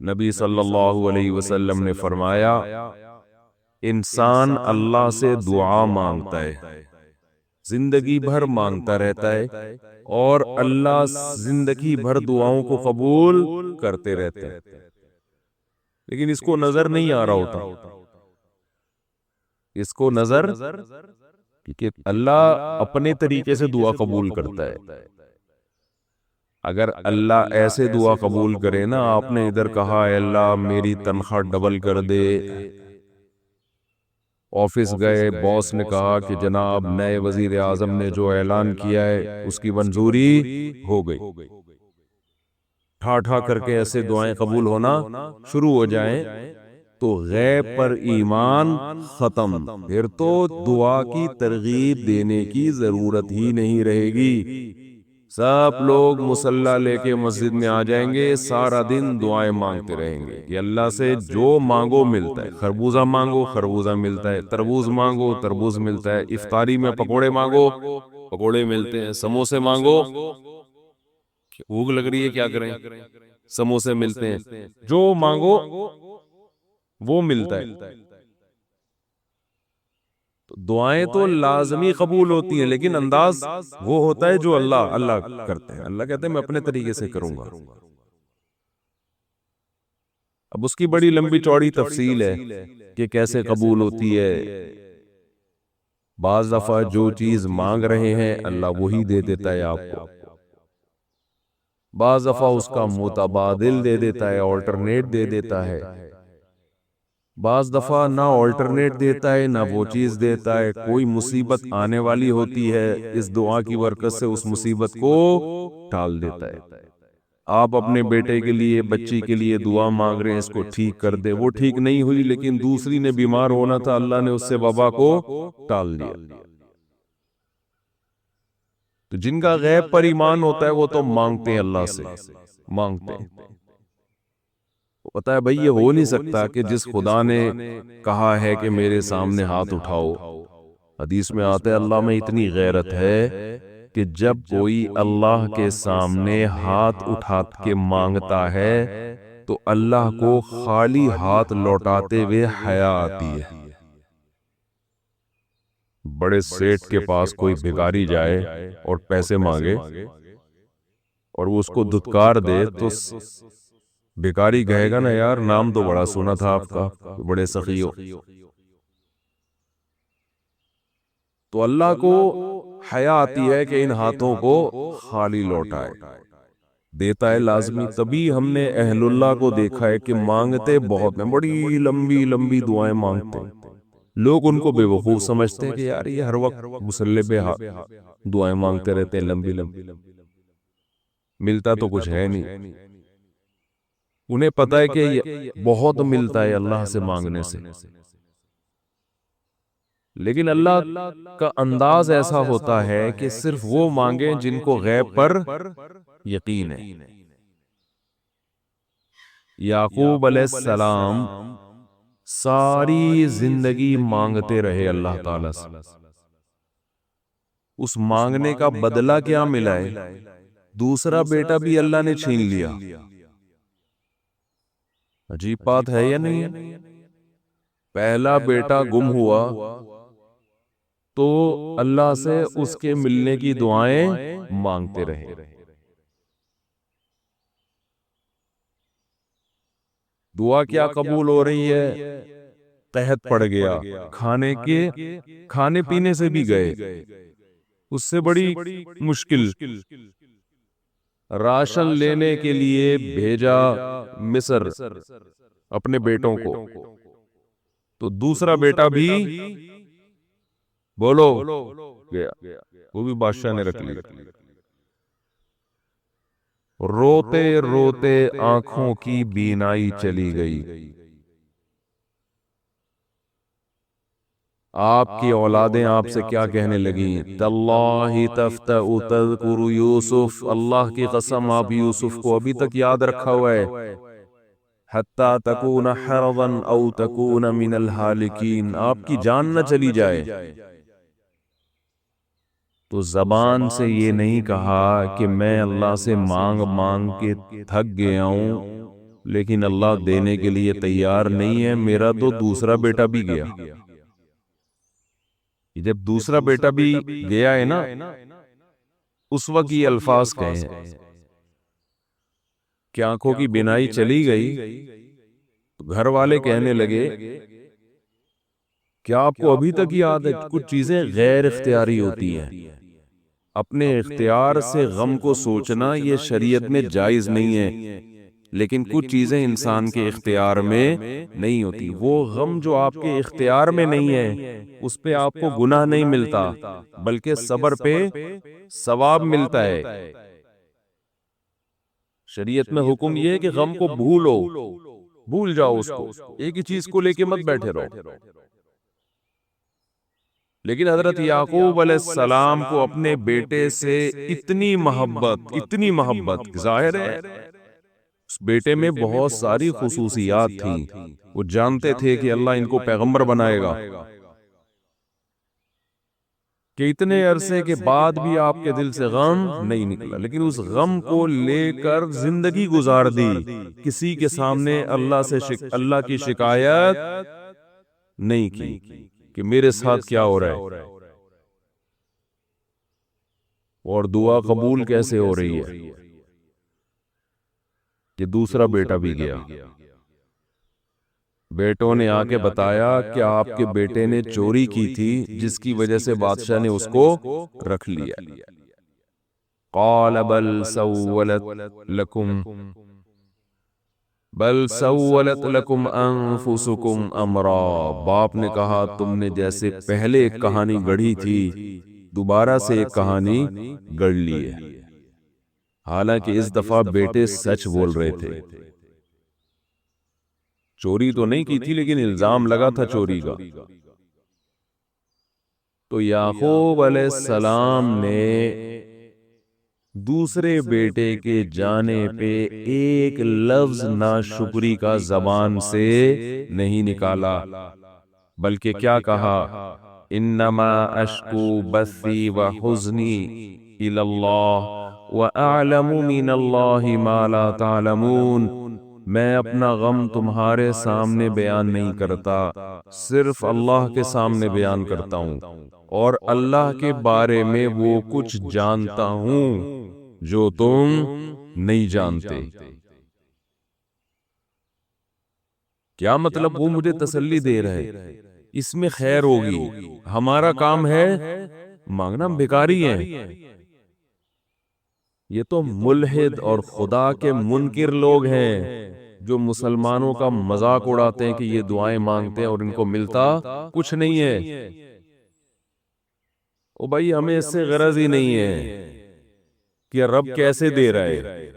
نبی صلی اللہ علیہ وسلم نے فرمایا انسان اللہ سے دعا مانگتا ہے، زندگی بھر مانگتا رہتا ہے، اور اللہ زندگی بھر دعاؤں کو قبول کرتے رہتے ہیں، لیکن اس کو نظر نہیں آ رہا ہوتا، اس کو نظر کہ اللہ اپنے طریقے سے دعا قبول کرتا ہے۔ اگر اللہ ایسے دعا قبول کرے نا، آپ نے ادھر کہا اے اللہ میری تنخواہ ڈبل کر دے، آفس گئے، باس نے کہا کہ جناب نئے وزیر اعظم نے جو اعلان کیا ہے اس کی منظوری ہو گئی، ٹھا ٹھا کر کے ایسے دعائیں قبول ہونا شروع ہو جائیں تو غیب پر ایمان ختم، پھر تو دعا کی ترغیب دینے کی ضرورت ہی نہیں رہے گی، سب لوگ مصلی لے کے مسجد میں آ جائیں گے، سارا دن دعائیں مانگتے رہیں گے کہ اللہ سے جو مانگو ملتا ہے، خربوزہ مانگو خربوزہ ملتا ہے، تربوز مانگو تربوز ملتا ہے، افطاری میں پکوڑے مانگو پکوڑے ملتے ہیں، سموسے مانگو، بھوک لگ رہی ہے کیا کریں، سموسے ملتے ہیں، جو مانگو وہ ملتا ہے۔ تو دعائیں تو لازمی قبول ہوتی ہیں، لیکن انداز وہ ہوتا ہے جو اللہ کرتے ہیں، اللہ کہتے ہیں میں اپنے طریقے سے کروں گا۔ اب اس کی بڑی لمبی چوڑی تفصیل ہے کہ کیسے قبول ہوتی ہے۔ بعض دفعہ جو چیز مانگ رہے ہیں اللہ وہی دے دیتا ہے آپ کو، بعض دفعہ اس کا متبادل دے دیتا ہے، آلٹرنیٹ دے دیتا ہے، بعض دفعہ نہ آلٹرنیٹ دیتا ہے نہ وہ چیز دیتا ہے، کوئی مصیبت آنے والی ہوتی ہے، اس دعا کی برکت سے اس مصیبت کو ٹال دیتا ہے۔ آپ اپنے بیٹے کے لیے بچی کے لیے دعا مانگ رہے ہیں اس کو ٹھیک کر دے، وہ ٹھیک نہیں ہوئی لیکن دوسری نے بیمار ہونا تھا، اللہ نے اس سے وبا کو ٹال دیا۔ تو جن کا غیب پر ایمان ہوتا ہے وہ تو مانگتے ہیں، اللہ سے مانگتے ہیں۔ پتا ہے بھائی یہ ہو نہیں سکتا کہ جس خدا نے کہا ہے کہ میرے سامنے ہاتھ اٹھاؤ، حدیث میں آتا ہے اللہ میں اتنی غیرت ہے کہ جب کوئی اللہ کے سامنے ہاتھ اٹھا کے مانگتا ہے تو اللہ کو خالی ہاتھ لوٹاتے ہوئے حیا آتی ہے۔ بڑے سیٹ کے پاس کوئی بھکاری جائے اور پیسے مانگے اور وہ اس کو دھتکار دے تو بھکاری کہے گا نا یار نام تو بڑا سنا تھا آپ کا، بڑے سخی ہو۔ تو اللہ کو حیا آتی ہے کہ ان ہاتھوں کو خالی لوٹائے، دیتا ہے لازمی۔ تبھی ہم نے اہل اللہ کو دیکھا ہے کہ مانگتے بہت ہیں، بڑی لمبی لمبی دعائیں مانگتے ہیں، لوگ ان کو بے وقوف سمجھتے ہیں کہ یار یہ ہر وقت مصلی پہ دعائیں مانگتے رہتے ہیں لمبی لمبی، ملتا تو کچھ ہے نہیں۔ انہیں پتا ہے کہ بہت ملتا ہے اللہ سے مانگنے سے، لیکن اللہ کا انداز ایسا ہوتا ہے کہ صرف وہ مانگیں جن کو غیب پر یقین ہے۔ یعقوب علیہ السلام ساری زندگی مانگتے رہے اللہ تعالی سے، اس مانگنے کا بدلہ کیا ملا ہے؟ دوسرا بیٹا بھی اللہ نے چھین لیا۔ عجیب بات ہے یا نہیں ہے؟ پہلا بیٹا گم ہوا تو اللہ سے اس کے ملنے کی دعائیں مانگتے رہے، دعا کیا قبول ہو رہی ہے؟ قحط پڑ گیا، کھانے پینے سے بھی گئے، اس سے بڑی مشکل، راشن لینے کے لیے بھیجا مصر اپنے بیٹوں کو، تو دوسرا بیٹا بھی بولو گیا، وہ بھی بادشاہ نے رکھ لیا۔ روتے روتے آنکھوں کی بینائی چلی گئی، آپ کی اولادیں آپ سے کیا کہنے لگیں؟ تاللہ تفتأ تذکر یوسف، اللہ کی قسم آپ یوسف کو ابھی تک یاد رکھا ہوا ہے، حتی تکون حرضا او تکون من الہالکین، آپ کی جان نہ چلی جائے۔ تو زبان سے یہ نہیں کہا کہ میں اللہ سے مانگ مانگ کے تھک گیا ہوں، لیکن اللہ دینے کے لیے تیار نہیں ہے. میرا تو دوسرا بیٹا بھی گیا. جب دوسرا بیٹا بھی گیا ہے نا، اس وقت یہ الفاظ کہے ہیں کہ آنکھوں کی بینائی چلی گئی. تو گھر والے کہنے لگے کیا آپ کو ابھی تک یاد ہے کچھ چیزیں غیر اختیاری ہوتی ہیں. اپنے اختیار سے غم کو سوچنا یہ شریعت میں جائز نہیں ہے، لیکن کچھ چیزیں انسان کے اختیار میں نہیں ہوتی. وہ غم جو آپ کے اختیار میں نہیں ہے اس پہ آپ کو گناہ نہیں ملتا، بلکہ صبر پہ ثواب ملتا ہے. شریعت میں حکم یہ ہے کہ غم کو بھول جاؤ اس کو، ایک ہی چیز کو لے کے مت بیٹھے رہو. لیکن حضرت یعقوب علیہ السلام کو اپنے بیٹے سے اتنی محبت ظاہر ہے اس بیٹے میں بہت ساری خصوصیات تھیں. وہ جانتے تھے کہ اللہ ان کو پیغمبر بنائے گا، کہ اتنے عرصے کے بعد بھی آپ کے دل سے غم نہیں نکلا، لیکن اس غم کو لے کر زندگی گزار دی. کسی کے سامنے اللہ کی شکایت نہیں کی کہ میرے ساتھ کیا ہو رہا ہے. اور دعا قبول کیسے ہو رہی ہے کہ دوسرا بیٹا بھی گیا. بیٹوں نے آ کے بتایا کہ آپ کے بیٹے نے چوری کی تھی جس کی وجہ سے بادشاہ نے اس کو رکھ لیا. قال بل سولت لکم انفسکم امرا. باپ نے کہا تم نے جیسے پہلے ایک کہانی گڑھی تھی دوبارہ سے ایک کہانی گڑھ لی ہے. حالانکہ اس دفعہ بیٹے سچ بول رہے تھے. چوری تو نہیں کی تھی لیکن الزام لگا تھا چوری کا. تو یعقوب علیہ السلام نے دوسرے بیٹے کے جانے پہ ایک لفظ ناشکری کا زبان سے نہیں نکالا، بلکہ کیا کہا؟ انما اشکو بثی وحزنی الی اللہ واعلم من اللہ ما لا تعلمون. میں اپنا غم تمہارے سامنے بیان نہیں کرتا، صرف اللہ کے سامنے بیان کرتا ہوں، اور اللہ کے بارے میں وہ کچھ جانتا ہوں جو تم نہیں جانتے. کیا مطلب؟ وہ مجھے تسلی دے رہے اس میں خیر ہوگی. ہمارا کام ہے مانگنا، ہم بھکاری ہیں. یہ تو ملحد اور خدا کے منکر لوگ ہیں جو مسلمانوں کا مذاق اڑاتے ہیں کہ یہ دعائیں مانگتے ہیں اور ان کو ملتا کچھ نہیں ہے. او بھائی ہمیں اس سے غرض ہی نہیں ہے کہ رب کیسے دے رہا ہے.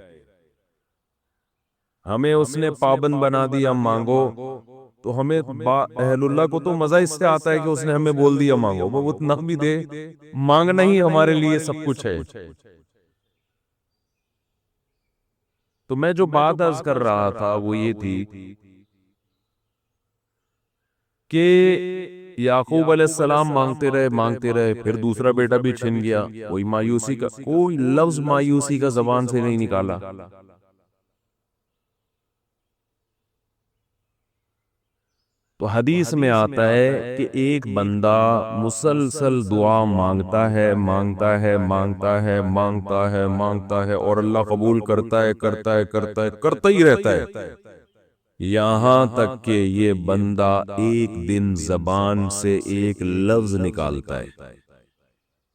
ہمیں اس نے پابند بنا دیا مانگو، تو ہمیں اہل اللہ کو تو مزہ اس سے آتا ہے کہ اس نے ہمیں بول دیا مانگو، وہ اتنا بھی دے. مانگنا ہی ہمارے لیے سب کچھ ہے. تو میں جو بات عرض کر رہا تھا وہ یہ تھی کہ یعقوب علیہ السلام مانگتے رہے پھر دوسرا بیٹا بھی چھن گیا. کوئی مایوسی کا کوئی لفظ مایوسی کا زبان سے نہیں نکالا. تو حدیث میں آتا ہے کہ ایک بندہ مسلسل دعا مانگتا ہے اور اللہ قبول کرتا ہی رہتا ہے یہاں تک کہ یہ بندہ ایک دن زبان سے ایک لفظ نکالتا ہے،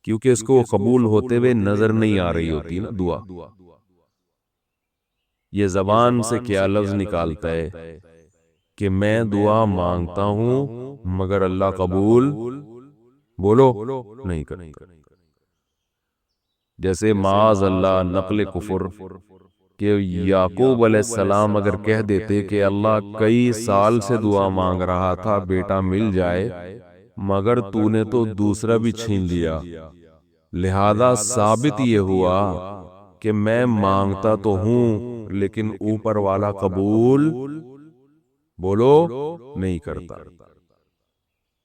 کیونکہ اس کو قبول ہوتے ہوئے نظر نہیں آ رہی ہوتی نا دعا. یہ زبان سے کیا لفظ نکالتا ہے کہ میں دعا مانگتا ہوں مگر اللہ قبول بولو نہیں کرتا. جیسے معاذ اللہ نقل کفر کہ یعقوب علیہ السلام اگر کہہ دیتے کہ اللہ کئی سال سے دعا مانگ رہا تھا بیٹا مل جائے مگر تو نے تو دوسرا بھی چھین لیا، لہذا ثابت یہ ہوا کہ میں مانگتا تو ہوں لیکن اوپر والا قبول بولو نہیں کرتا.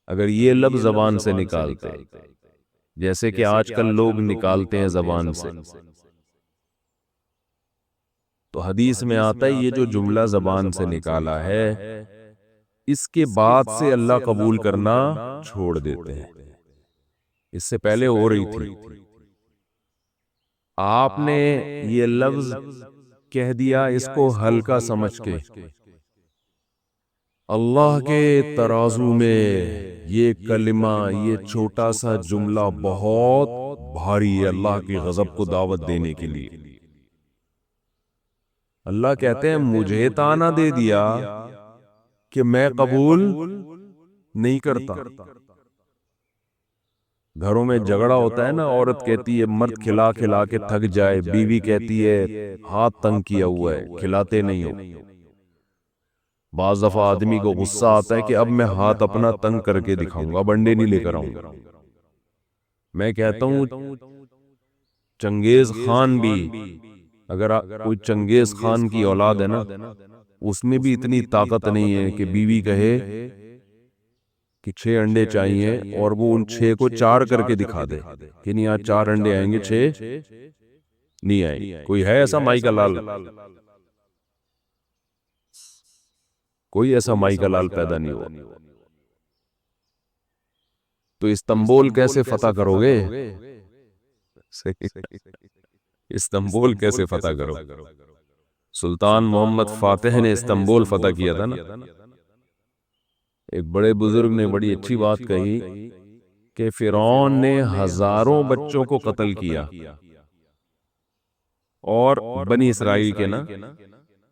اگر یہ لفظ زبان سے نکالتے جیسے کہ آج کل لوگ نکالتے ہیں زبان سے، تو حدیث میں آتا ہے یہ جو جملہ زبان سے نکالا ہے اس کے بعد سے اللہ قبول کرنا چھوڑ دیتے ہیں. اس سے پہلے ہو رہی تھی. آپ نے یہ لفظ کہہ دیا اس کو ہلکا سمجھ کے. اللہ کے ترازو میں یہ کلمہ، یہ چھوٹا سا جملہ بہت بھاری ہے اللہ کی غضب کو دعوت دینے کے لیے. اللہ کہتے ہیں مجھے تانا دے دیا کہ میں قبول نہیں کرتا. گھروں میں جھگڑا ہوتا ہے نا، عورت کہتی ہے مرد کھلا کھلا کے تھک جائے، بیوی کہتی ہے ہاتھ تنگ کیا ہوا ہے کھلاتے نہیں ہو. بعض دفعہ آدمی کو غصہ آتا ہے کہ اب میں ہاتھ اپنا تنگ کر کے دکھاؤں گا، بنڈے نہیں لے کر آؤں گا. میں کہتا ہوں چنگیز خان بھی، اگر کوئی چنگیز خان کی اولاد ہے نا، اس میں بھی اتنی طاقت نہیں ہے کہ بیوی کہے کہ 6 انڈے چاہیے اور وہ ان 6 کو 4 کر کے دکھا دے کہ نہیں آج 4 انڈے آئیں گے 6 نہیں آئیں. کوئی ہے ایسا مائی کا لال؟ کوئی ایسا مائی کا لال پیدا نہیں ہوا. تو استنبول کیسے فتح کرو گے؟ استنبول کیسے فتح کرو؟ سلطان محمد فاتح نے استنبول فتح کیا تھا نا. ایک بڑے بزرگ نے بڑی اچھی بات کہی کہ فرعون نے ہزاروں بچوں کو قتل کیا اور بنی اسرائیل کے نا،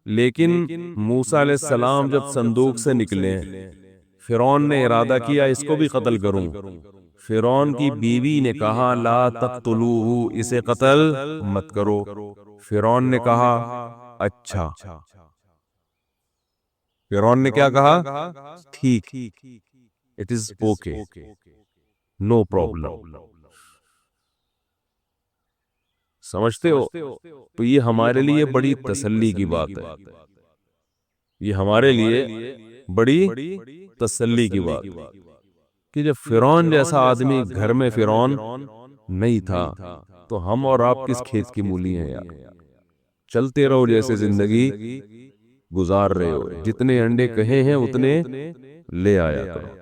لیکن موسیٰ علیہ السلام جب صندوق سے نکلے فرعون نے ارادہ کیا اس کو بھی قتل کروں. فرعون کی بیوی نے کہا لا تقتلوہ، اسے قتل مت کرو. فرعون نے کہا اچھا. فرعون نے کیا کہا؟ ٹھیک، it is okay, no problem. سمجھتے ہو؟ تو یہ ہمارے لیے بڑی تسلی کی بات ہے. یہ ہمارے لیے بڑی تسلی کی بات کہ جب فرعون جیسا آدمی گھر میں فرعون نہیں تھا تو ہم اور آپ کس کھیت کی مولی ہیں یار. چلتے رہو جیسے زندگی گزار رہے ہو، جتنے انڈے کہے ہیں اتنے لے آیا کرو.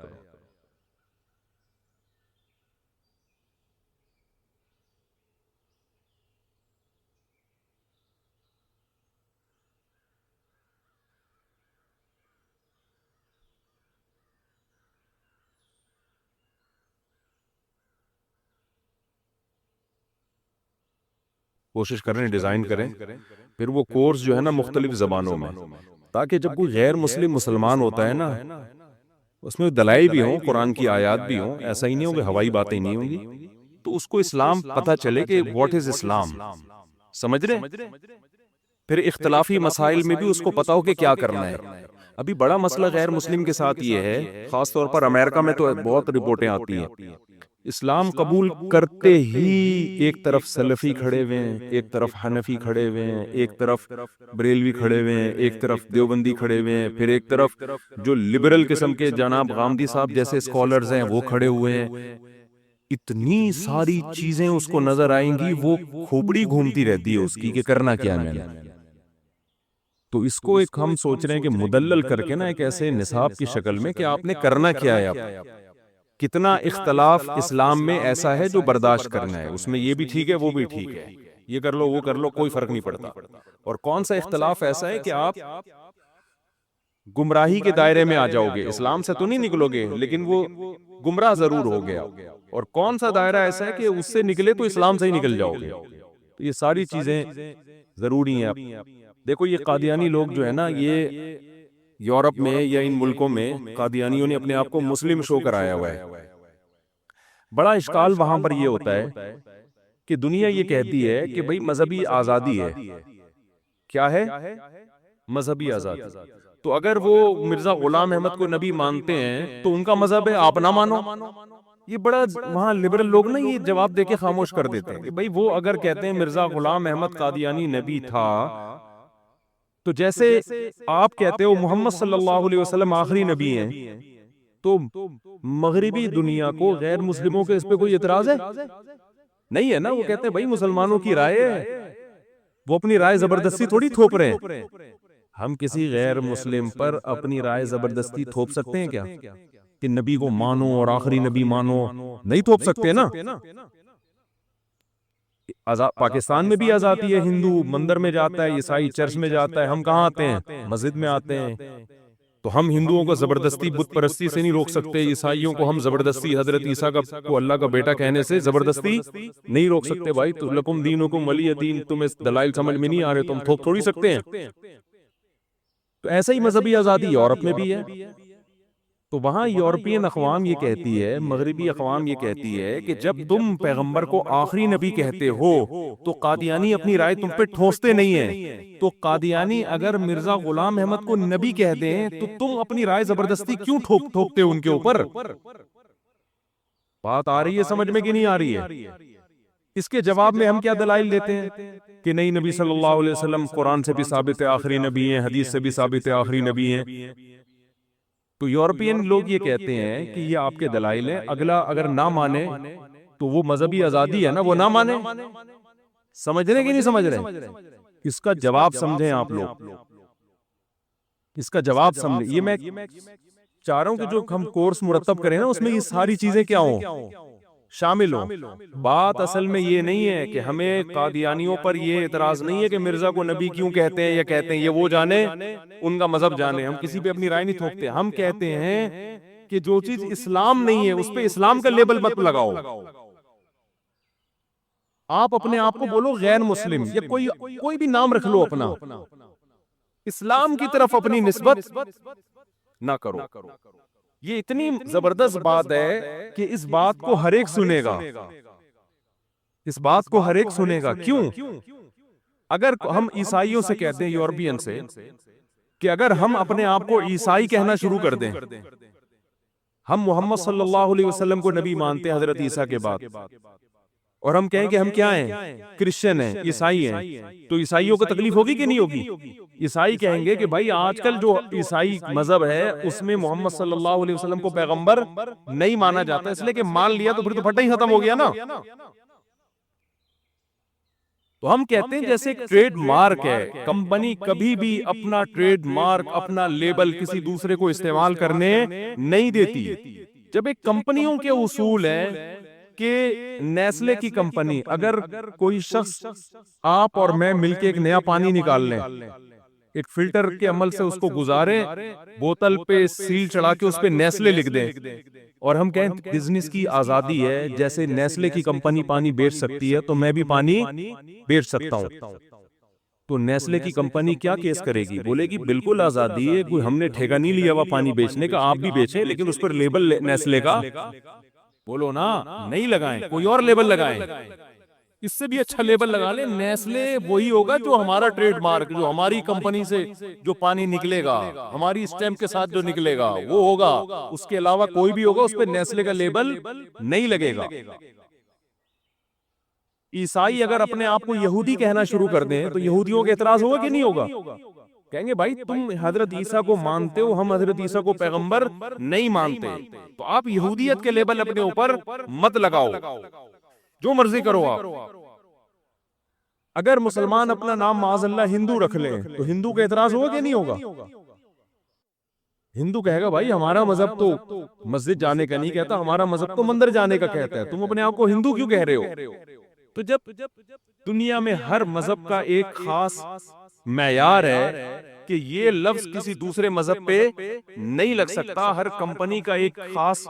کوشش کریں ڈیزائن کریں پھر وہ کورس جو ہے نا مختلف زبانوں میں، تاکہ جب کوئی غیر مسلم مسلمان ہوتا ہے نا اس میں دلائل بھی ہوں، قرآن کی آیات بھی ہوں، ایسا ہی نہیں ہو کہ ہوائی باتیں نہیں ہوں گی، تو اس کو اسلام پتہ چلے کہ واٹ از اسلام. سمجھ رہے؟ پھر اختلافی مسائل میں بھی اس کو پتا ہو کہ کیا کرنا ہے. ابھی بڑا مسئلہ غیر مسلم کے ساتھ یہ ہے، خاص طور پر امریکہ میں تو بہت رپورٹیں آتی ہیں، اسلام قبول کرتے ہی ایک طرف سلفی کھڑے ہوئے ہیں، ایک طرف حنفی کھڑے ہوئے ہیں، ایک طرف بریلوی کھڑے ہوئے ہیں، ایک طرف دیوبندی کھڑے ہوئے ہیں، پھر ایک طرف جو لبرل قسم کے جناب غامدی صاحب جیسے اسکالرز ہیں وہ کھڑے ہوئے ہیں. اتنی ساری چیزیں اس کو نظر آئیں گی، وہ کھوپڑی گھومتی رہتی ہے اس کی کہ کرنا کیا میں نے. تو اس کو ایک ہم سوچ رہے ہیں کہ مدلل کر کے نا ایک ایسے نصاب کی شکل میں کہ آپ نے کرنا کیا ہے. آپ کتنا اختلاف اسلام میں ایسا ہے جو برداشت کرنا ہے، اس میں یہ بھی ٹھیک ہے وہ بھی ٹھیک ہے، یہ کر لو وہ کر لو، کوئی فرق نہیں پڑتا. اور کون سا اختلاف ایسا ہے کہ آپ گمراہی کے دائرے میں آ جاؤ گے، اسلام سے تو نہیں نکلو گے لیکن وہ گمراہ ضرور ہو گیا. اور کون سا دائرہ ایسا ہے کہ اس سے نکلے تو اسلام سے ہی نکل جاؤ گے. تو یہ ساری چیزیں ضروری ہیں. دیکھو یہ قادیانی لوگ جو ہے نا، یہ یورپ میں یا ان ملکوں میں قادیانیوں نے اپنے آپ کو مسلم شو کرایا ہوا ہے. بڑا اشکال وہاں پر یہ ہوتا ہے کہ دنیا یہ کہتی ہے کہ بھئی مذہبی آزادی ہے. کیا ہے؟ مذہبی آزادی. تو اگر وہ مرزا غلام احمد کو نبی مانتے ہیں تو ان کا مذہب ہے آپ نہ مانو. یہ بڑا وہاں لبرل لوگ نا یہ جواب دے کے خاموش کر دیتے ہیں کہ بھئی وہ اگر کہتے ہیں مرزا غلام احمد قادیانی نبی تھا، تو جیسے آپ کہتے ہو محمد صلی اللہ علیہ وسلم آخری نبی ہیں، تو مغربی دنیا کو غیر مسلموں کے اس پہ کوئی اعتراض ہے؟ نہیں ہے نا. وہ کہتے ہیں بھائی مسلمانوں کی رائے ہے، وہ اپنی رائے زبردستی تھوڑی تھوپ رہے ہیں. ہم کسی غیر مسلم پر اپنی رائے زبردستی تھوپ سکتے ہیں کیا کہ نبی کو مانو اور آخری نبی مانو؟ نہیں تھوپ سکتے نا. پاکستان میں بھی آزادی ہے، ہندو مندر میں جاتا ہے، عیسائی چرچ میں جاتا ہے، ہم کہاں آتے ہیں؟ مسجد میں آتے ہیں. تو ہم ہندوؤں کو زبردستی بت پرستی سے نہیں روک سکتے، عیسائیوں کو ہم زبردستی حضرت عیسیٰ کو اللہ کا بیٹا کہنے سے زبردستی نہیں روک سکتے. بھائی تو لکم دینکم ولی دین، تمہیں دلائل سمجھ میں نہیں آ رہے، تم تھوپ تھوڑی سکتے ہیں. تو ایسا ہی مذہبی آزادی یورپ میں بھی ہے. تو وہاں یورپین اقوام یہ کہتی ہے، مغربی اقوام یہ کہتی ہے کہ جب تم پیغمبر کو آخری نبی کہتے ہو تو قادیانی اپنی رائے تم پہ ٹھوستے نہیں ہیں. تو قادیانی اگر مرزا غلام احمد کو نبی کہہ دیں تو تم اپنی رائے زبردستی کیوں ٹھوکتے ہو ان کے اوپر؟ بات آ رہی ہے سمجھ میں کہ نہیں آ رہی ہے؟ اس کے جواب میں ہم کیا دلائل دیتے ہیں کہ نہیں، نبی صلی اللہ علیہ وسلم قرآن سے بھی ثابت ہے آخری نبی ہیں، حدیث سے بھی ثابت ہے آخری نبی ہیں. تو یورپین لوگ یہ کہتے ہیں کہ یہ آپ کے دلائل ہیں، اگلا اگر نہ مانے تو وہ مذہبی آزادی ہے نا، وہ نہ مانے. سمجھ رہے کہ نہیں سمجھ رہے؟ اس کا جواب سمجھیں آپ لوگ، اس کا جواب سمجھیں. یہ میں چاہ رہا ہوں کہ جو ہم کورس مرتب کریں نا اس میں یہ ساری چیزیں کیا ہوں، شامل ہوں. بات اصل میں یہ نہیں ہے کہ ہمیں قادیانیوں پر یہ اعتراض نہیں ہے کہ مرزا کو نبی کیوں کہتے ہیں یا کہتے ہیں، یہ وہ جانے، ان کا مذہب جانے، ہم کسی پہ اپنی رائے نہیں تھوپتے. ہم کہتے ہیں کہ جو چیز اسلام نہیں ہے اس پہ اسلام کا لیبل مت لگاؤ. آپ اپنے آپ کو بولو غیر مسلم، یا کوئی بھی نام رکھ لو اپنا، اسلام کی طرف اپنی نسبت نہ کرو. یہ اتنی زبردست بات ہے کہ اس بات کو ہر ایک سنے گا، اس بات کو ہر ایک سنے گا. کیوں؟ اگر ہم عیسائیوں سے کہتے ہیں، یورپین سے، کہ اگر ہم اپنے آپ کو عیسائی کہنا شروع کر دیں، ہم محمد صلی اللہ علیہ وسلم کو نبی مانتے ہیں حضرت عیسیٰ کے بعد، اور ہم کہیں کہ ہم کیا ہیں، کرسچن ہیں، عیسائی ہیں، تو عیسائیوں کو تکلیف ہوگی کہ نہیں ہوگی؟ عیسائی کہیں گے کہ بھائی آج کل جو عیسائی مذہب ہے اس میں محمد صلی اللہ علیہ وسلم کو پیغمبر نہیں مانا جاتا، اس لیے کہ مان لیا تو پھر تو پھٹا ہی ختم ہو گیا نا. تو ہم کہتے ہیں جیسے ایک ٹریڈ مارک ہے، کمپنی کبھی بھی اپنا ٹریڈ مارک، اپنا لیبل کسی دوسرے کو استعمال کرنے نہیں دیتی. جب ایک کمپنیوں کے اصول ہیں کہ نیسلے کی کمپنی، اگر کوئی شخص، آپ اور میں مل کے ایک نیا پانی نکال لیں، ایک فلٹر کے عمل سے اس کو گزاریں، بوتل پہ سیل چڑھا کے اس پہ نیسلے لکھ دیں، اور ہم کہیں بزنس کی آزادی ہے، جیسے نیسلے کی کمپنی پانی بیچ سکتی ہے تو میں بھی پانی بیچ سکتا ہوں. تو نیسلے کی کمپنی کیا کیس کرے گی؟ بولے گی بالکل آزادی ہے، کوئی ہم نے ٹھیکہ نہیں لیا ہوا پانی بیچنے کا، آپ بھی بیچیں لیکن اس پر لیبل نیسلے کا بولو نا، نہیں لگائیں، کوئی اور لیبل لگائیں. اس سے بھی اچھا لیبل لگا لیں، نیسلے وہی ہوگا جو ہمارا ٹریڈ مارک، جو ہماری کمپنی سے جو پانی نکلے گا، ہماری اسٹیمپ کے ساتھ جو نکلے گا وہ ہوگا. اس کے علاوہ کوئی بھی ہوگا اس پہ نیسلے کا لیبل نہیں لگے گا. عیسائی اگر اپنے آپ کو یہودی کہنا شروع کر دیں تو یہودیوں کے اعتراض ہوگا کہ نہیں ہوگا؟ کہیں گے بھائی تم حضرت عیسیٰ کو مانتے ہو، ہم حضرت عیسیٰ کو پیغمبر نہیں مانتے، تو آپ یہودیت کے لیبل اپنے اوپر مت لگاؤ، جو مرضی کرو آپ. اگر مسلمان اپنا نام معاذ اللہ ہندو رکھ لیں تو ہندو کا اعتراض ہوگا کہ نہیں ہوگا؟ ہندو کہے گا بھائی ہمارا مذہب تو مسجد جانے کا نہیں کہتا، ہمارا مذہب تو مندر جانے کا کہتا ہے، تم اپنے آپ کو ہندو کیوں کہہ رہے ہو؟ تو جب دنیا میں ہر مذہب کا ایک خاص معیار ہے کہ یہ لفظ کسی دوسرے مذہب پہ نہیں لگ سکتا، ہر کمپنی کا ایک خاص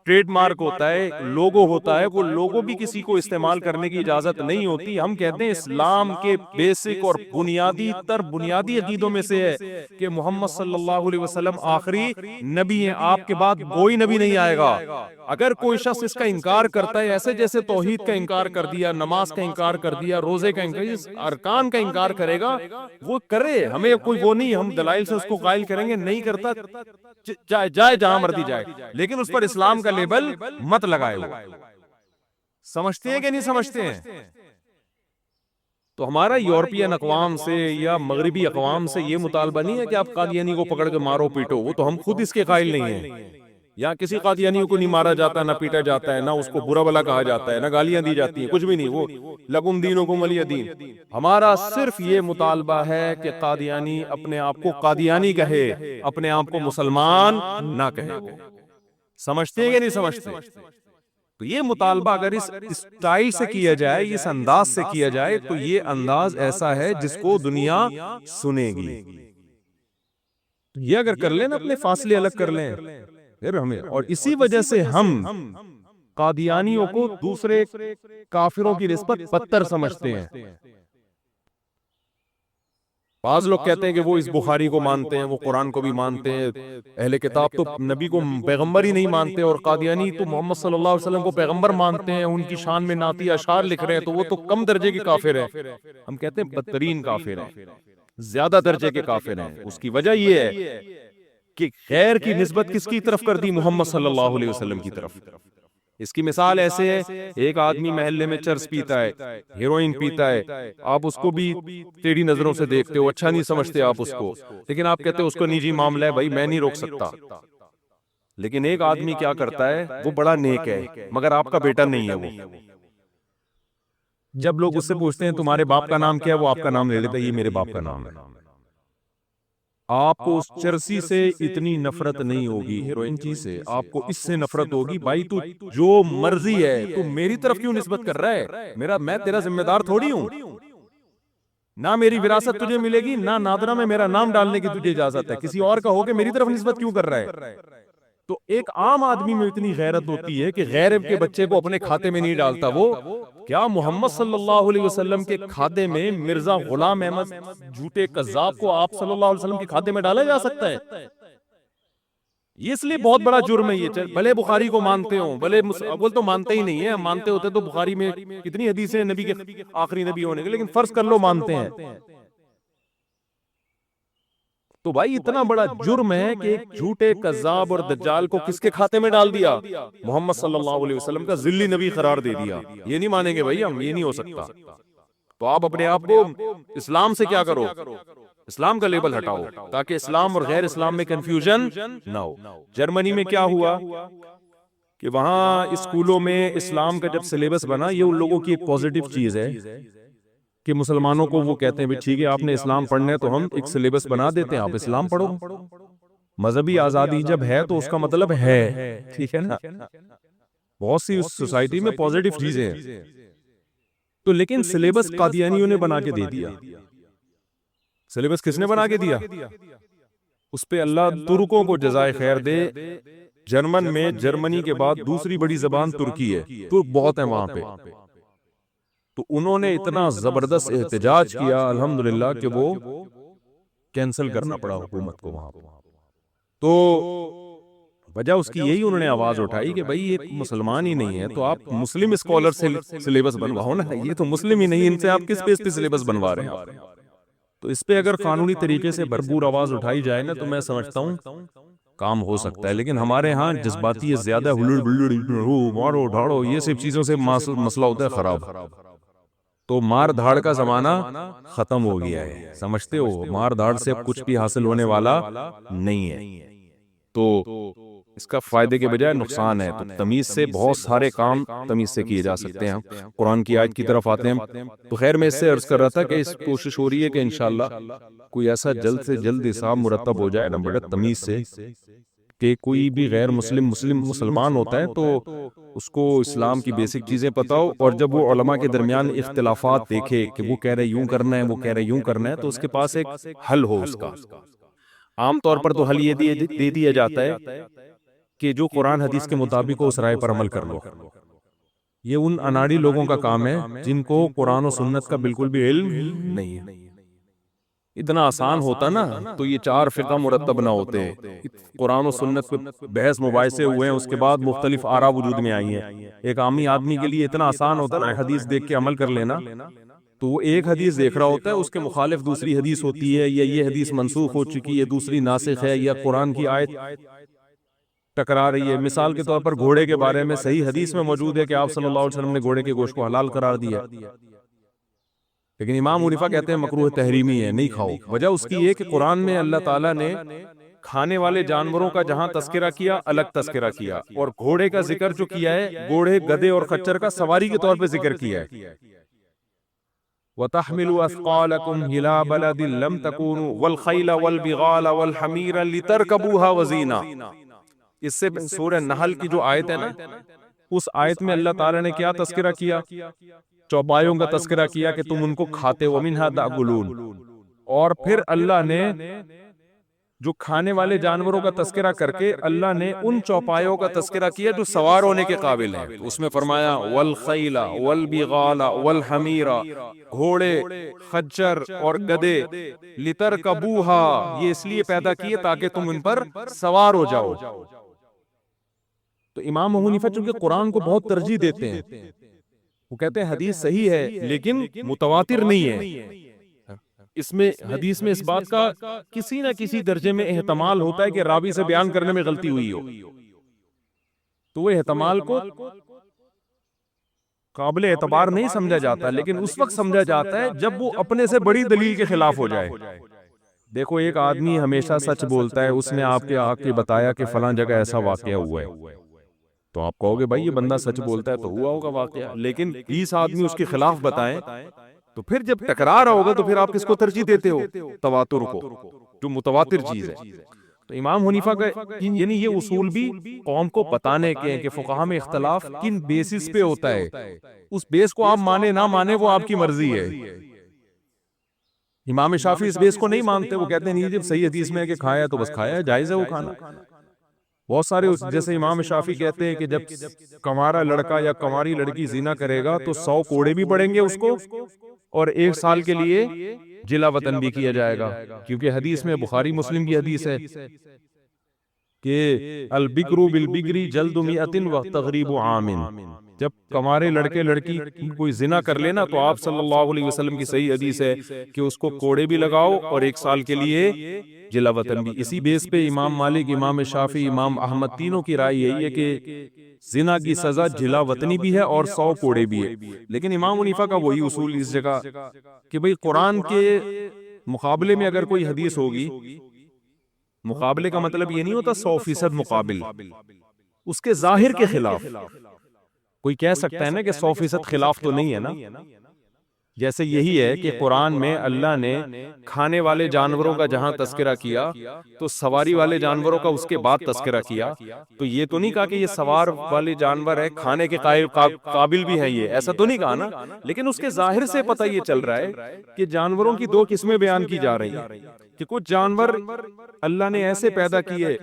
ٹریڈ مارک ہوتا ہے، لوگو ہوتا ہے، وہ لوگو بھی کسی کو استعمال کرنے کی اجازت نہیں ہوتی. ہم کہتے ہیں اسلام کے بیسک اور بنیادی عقیدوں میں سے ہے کہ محمد صلی اللہ علیہ وسلم آخری نبی ہیں، آپ کے بعد کوئی نبی نہیں آئے گا. اگر کوئی شخص اس کا انکار کرتا ہے، ایسے جیسے توحید کا انکار کر دیا، نماز کا انکار کر دیا، روزے کا انکار، ارکان کا انکار کرے گا، وہ کرے، ہمیں کوئی وہ نہیں، ہم دلائل سے اس کو قائل کریں گے. نہیں کرتا جائے جہاں مرضی جائے، لیکن اس پر اسلام کا لیبل مت لگائے. وہ سمجھتے ہیں کہ نہیں سمجھتے ہیں؟ تو ہمارا یورپین اقوام سے یا مغربی اقوام سے یہ مطالبہ نہیں ہے کہ آپ قادیانی کو پکڑ کے مارو پیٹو، وہ تو ہم خود اس کے قائل نہیں ہیں. یہاں کسی قادیانیوں کو نہیں مارا جاتا، نہ پیٹا جاتا ہے، نہ اس کو برا بلا کہا جاتا ہے، نہ گالیاں دی جاتی ہیں، کچھ بھی نہیں. وہ لکم دینکم ولی دین. ہمارا صرف یہ مطالبہ ہے کہ قادیانی اپنے آپ کو قادیانی کہے، اپنے آپ کو مسلمان نہ کہے. وہ سمجھتے ہیں کہ نہیں سمجھتے؟ تو یہ مطالبہ اگر اس اسٹائل سے کیا جائے، اس انداز سے کیا جائے، تو یہ انداز ایسا ہے جس کو دنیا سنے گی. یہ اگر کر لیں نا، اپنے فاصلے الگ کر لیں پھر ہمیں، اور اسی وجہ سے ہم قادیانیوں کو دوسرے کافروں کی نسبت بدتر سمجھتے ہیں. بعض لوگ کہتے ہیں کہ وہ اس بخاری کو مانتے ہیں، وہ قرآن کو بھی مانتے ہیں، اہل کتاب تو نبی کو پیغمبر ہی نہیں مانتے، اور قادیانی تو محمد صلی اللہ علیہ وسلم کو پیغمبر مانتے ہیں، ان کی شان میں نعتی اشعار لکھ رہے ہیں، تو وہ تو کم درجے کے کافر ہیں. ہم کہتے ہیں بدترین کافر ہیں، زیادہ درجے کے کافر ہیں. اس کی وجہ یہ ہے کہ غیر کی نسبت کس کی طرف کر دی؟ محمد صلی اللہ علیہ وسلم کی طرف. اس کی مثال ایسے ہے، ایک آدمی محلے میں چرس پیتا ہے، ہیروئن پیتا ہے، آپ اس کو بھی ٹیڑھی نظروں سے دیکھتے ہو، اچھا نہیں سمجھتے آپ اس کو، لیکن آپ کہتے ہو اس کو نجی معاملہ ہے بھائی، میں نہیں روک سکتا. لیکن ایک آدمی کیا کرتا ہے، وہ بڑا نیک ہے مگر آپ کا بیٹا نہیں ہے. وہ جب لوگ اس سے پوچھتے ہیں تمہارے باپ کا نام کیا ہے، وہ آپ کا نام لے لیتا ہے، یہ میرے باپ کا نام ہے. آپ کو اس چرسی سے اتنی نفرت نہیں ہوگی، ہیروئن چیز سے آپ کو اس سے نفرت ہوگی، بھائی تو جو مرضی ہے تو میری طرف کیوں نسبت کر رہا ہے؟ میں تیرا ذمہ دار تھوڑی ہوں. نہ میری وراثت تجھے ملے گی، نہ نادرہ میں میرا نام ڈالنے کی تجھے اجازت ہے. کسی اور کا ہو کے میری طرف نسبت کیوں کر رہا ہے؟ تو ایک عام آدمی میں اتنی غیرت ہوتی ہے کہ غیر کے بچے کو اپنے کھاتے میں نہیں ڈالتا. وہ کیا محمد صلی اللہ علیہ وسلم کے کھاتے میں مرزا غلام احمد جھوٹے کذاب کو آپ صلی اللہ علیہ وسلم کے کھاتے میں ڈالا جا سکتا ہے؟ یہ اس لیے بہت بڑا جرم ہے. یہ بھلے بخاری کو مانتے ہوں، بھلے اول تو مانتے ہی نہیں ہے، مانتے ہوتے تو بخاری میں کتنی حدیثیں نبی کے آخری نبی ہونے کے، لیکن فرض کر لو مانتے ہیں، تو بھائی اتنا بڑا جرم ہے کہ ایک جھوٹے کذاب اور دجال کو کس کے کھاتے میں ڈال دیا؟ محمد صلی اللہ علیہ وسلم کا ذلی نبی قرار دے دیا. یہ نہیں مانیں گے بھائی ہم، یہ نہیں ہو سکتا. تو آپ اپنے آپ کو اسلام سے کیا کرو، اسلام کا لیبل ہٹاؤ، تاکہ اسلام اور غیر اسلام میں کنفیوژن نہ ہو. جرمنی میں کیا ہوا کہ وہاں اسکولوں میں اسلام کا جب سلیبس بنا، یہ ان لوگوں کی ایک پوزیٹو چیز ہے کہ مسلمانوں کو وہ کہتے ہیں بھی ٹھیک ہے آپ نے اسلام پڑھنا ہے تو ہم ایک سلیبس بنا دیتے ہیں، آپ اسلام پڑھو. مذہبی آزادی جب ہے تو اس کا مطلب ہے، ٹھیک ہے نا. بہت سی اس سوسائٹی میں پوزیٹو چیزیں ہیں. تو لیکن سلیبس قادیانیوں نے بنا کے دے دیا. سلیبس کس نے بنا کے دیا؟ اس پہ اللہ ترکوں کو جزائے خیر دے. جرمن میں جرمنی کے بعد دوسری بڑی زبان ترکی ہے، ترک بہت ہیں وہاں پہ. تو انہوں نے اتنا زبردست احتجاج کیا الحمدللہ کہ وہ کینسل کرنا پڑا حکومت کو وہاں پہ. تو وجہ اس کی یہی انہوں نے آواز اٹھائی کہ بھئی یہ مسلمان ہی نہیں ہے، تو آپ مسلم اسکالر سے سلیبس بنواؤ نا. یہ تو مسلم ہی نہیں، ان سے آپ کس بیس پہ سلیبس بنوا رہے ہیں؟ تو اس پہ اگر قانونی طریقے سے بھرپور آواز اٹھائی جائے نا تو میں سمجھتا ہوں کام ہو سکتا ہے. لیکن ہمارے ہاں جذباتی زیادہ ہلڑ بلڑ مارو ڈھاڑو یہ سب چیزوں سے مسئلہ ہوتا ہے خراب. تو مار دھاڑ کا زمانہ ختم ہو گیا ہے، سمجھتے ہو؟ مار دھاڑ سے اب کچھ بھی حاصل ہونے والا نہیں ہے. تو اس کا فائدے کے بجائے نقصان ہے. تو تمیز سے بہت سارے کام تمیز سے کیے جا سکتے ہیں. قرآن کی آیت کی طرف آتے ہیں. تو خیر میں اس سے عرض کر رہا تھا کہ اس کوشش ہو رہی ہے کہ انشاءاللہ کوئی ایسا جلد سے جلد حساب مرتب ہو جائے نا بڑا تمیز سے، کہ کوئی بھی غیر مسلمان ہوتا ہے تو اس کو اسلام کی بیسک چیزیں پتہ ہو، اور جب وہ علماء کے درمیان اختلافات دیکھے کہ وہ کہہ رہے یوں کرنا ہے، وہ کہہ رہے یوں کرنا ہے، تو اس کے پاس ایک حل ہو. اس کا عام طور پر تو حل یہ دے دیا جاتا ہے کہ جو قرآن حدیث کے مطابق ہو اس رائے پر عمل کر لو. یہ ان اناڑی لوگوں کا کام ہے جن کو قرآن و سنت کا بالکل بھی علم نہیں ہے. اتنا آسان ہوتا نا تو یہ 4 فرقہ مرتب نہ ہوتے. قرآن و سنت پہ بحث مباحثے ہوئے ہیں، اس کے بعد مختلف آراء وجود میں آئی ہیں. ایک عامی آدمی کے لیے اتنا آسان ہوتا نا حدیث دیکھ کے عمل کر لینا. تو وہ ایک حدیث دیکھ رہا ہوتا ہے، اس کے مخالف دوسری حدیث ہوتی ہے، یا یہ حدیث منسوخ ہو چکی ہے، دوسری ناسخ ہے، یا قرآن کی آیت ٹکرا رہی ہے. مثال کے طور پر گھوڑے کے بارے میں صحیح حدیث میں موجود ہے کہ آپ صلی اللہ علیہ وسلم نے گھوڑے کے گوشت کو حلال قرار دیا، لیکن امام حنیفہ کہتے ہیں مکروہ تحریمی ہے، نہیں کھاؤ. وجہ اس کی یہ کہ قرآن میں اللہ تعالیٰ نے کھانے والے جانوروں کا جہاں تذکرہ کیا الگ تذکرہ کیا، اور گھوڑے کا ذکر جو کیا ہے گھوڑے، گدھے اور خچر کا سواری کے طور پہ ذکر کیا ہے۔ وَتَحْمِلُوا أَثْقَالَكُمْ إِلَىٰ بَلَدٍ لَمْ تَكُونُوا وَالْخَيْلَ وَالْبِغَالَ وَالْحَمِيرَ لِتَرْكَبُوهَا وَزِينَةً۔ اس سے سورہ نحل کی جو آیت ہے نا، اس آیت میں اللہ تعالیٰ نے کیا تذکرہ کیا؟ چوپایوں کا تذکرہ کیا کہ تم ان کو کھاتے ہو، وَمِنْهَا تَأْكُلُونَ، اور پھر اللہ نے جو کھانے والے جانوروں کا تذکرہ کر کے اللہ نے ان چوپایوں کا تذکرہ کیا جو سوار ہونے کے قابل ہیں۔ اس میں فرمایا والخیل والبغال والحمیر، گھوڑے، خچر اور گدھے، لترکبوہا، یہ اس لیے پیدا کیے تاکہ تم ان پر سوار ہو جاؤ۔ تو امام ابو حنیفہ چونکہ قرآن کو بہت ترجیح دیتے ہیں، وہ کہتے ہیں حدیث صحیح ہے لیکن متواتر نہیں ہے۔ اس میں حدیث میں اس بات کا کسی نہ کسی درجے میں احتمال ہوتا ہے کہ راوی سے بیان کرنے میں غلطی ہوئی ہو، تو وہ احتمال کو قابل اعتبار نہیں سمجھا جاتا، لیکن اس وقت سمجھا جاتا ہے جب وہ اپنے سے بڑی دلیل کے خلاف ہو جائے۔ دیکھو ایک آدمی ہمیشہ سچ بولتا ہے، اس نے آپ کے آ کے بتایا کہ فلاں جگہ ایسا واقعہ ہوا ہے، تو آپ کہو گے بھائی یہ بندہ سچ بولتا ہے تو ہوا ہوگا واقعہ، لیکن 20 آدمی اس کے خلاف بتائیں تو پھر جب ٹکرار ہوگا تو پھر آپ کس کو ترجیح دیتے ہو؟ تواتر کو، جو متواتر چیز ہے۔ تو امام حنیفہ کا یعنی یہ اصول بھی قوم کو بتانے کے ہیں کہ فقہا میں اختلاف کن بیسس پہ ہوتا ہے، اس بیس کو آپ مانے نہ مانے وہ آپ کی مرضی ہے۔ امام شافعی اس بیس کو نہیں مانتے، وہ کہتے ہیں نہیں جب صحیح حدیث میں ہے کہ کھایا تو بس کھایا، جائز ہے وہ کھانا۔ بہت سارے جیسے امام شافعی کہتے ہیں کہ جب کنوارا لڑکا یا کنواری لڑکی زنا کرے گا تو 100 کوڑے بھی پڑیں گے اس کو، اور 1 سال کے لیے جلا وطن بھی کیا جائے گا، کیونکہ حدیث میں بخاری مسلم کی حدیث ہے کہ البکر بالبکر جلد 100 وتغریب عام، جب کنوارے لڑکے لڑکی کوئی زنا کر لینا تو آپ صلی اللہ علیہ وسلم کی صحیح حدیث ہے کہ اس کو کوڑے بھی لگاؤ اور 1 سال کے لیے جلا وطن بھی۔ اسی بیس پہ امام مالک، امام شافعی، امام احمد تینوں کی رائے یہی ہے کہ زنا کی سزا جلا وطنی بھی ہے اور 100 کوڑے بھی ہے۔ لیکن امام حنیفہ کا وہی اصول اس جگہ کہ بھئی قرآن کے مقابلے میں اگر کوئی حدیث ہوگی، مقابلے کا مطلب یہ نہیں ہوتا 100% مقابل، اس کے ظاہر کے خلاف۔ کوئی کہہ سکتا ہے نا کہ 100% خلاف تو نہیں ہے نا، جیسے یہی ہے کہ قرآن میں اللہ نے کھانے والے جانوروں کا جہاں تذکرہ کیا تو سواری والے جانوروں کا اس کے بعد تذکرہ کیا، تو یہ تو نہیں کہا کہ یہ سوار والے جانور ہے کھانے کے قابل بھی ہیں، یہ ایسا تو نہیں کہا نا، لیکن اس کے ظاہر سے پتہ یہ چل رہا ہے کہ جانوروں کی 2 قسمیں بیان کی جا رہی ہیں کہ کچھ جانور اللہ نے ایسے پیدا کیے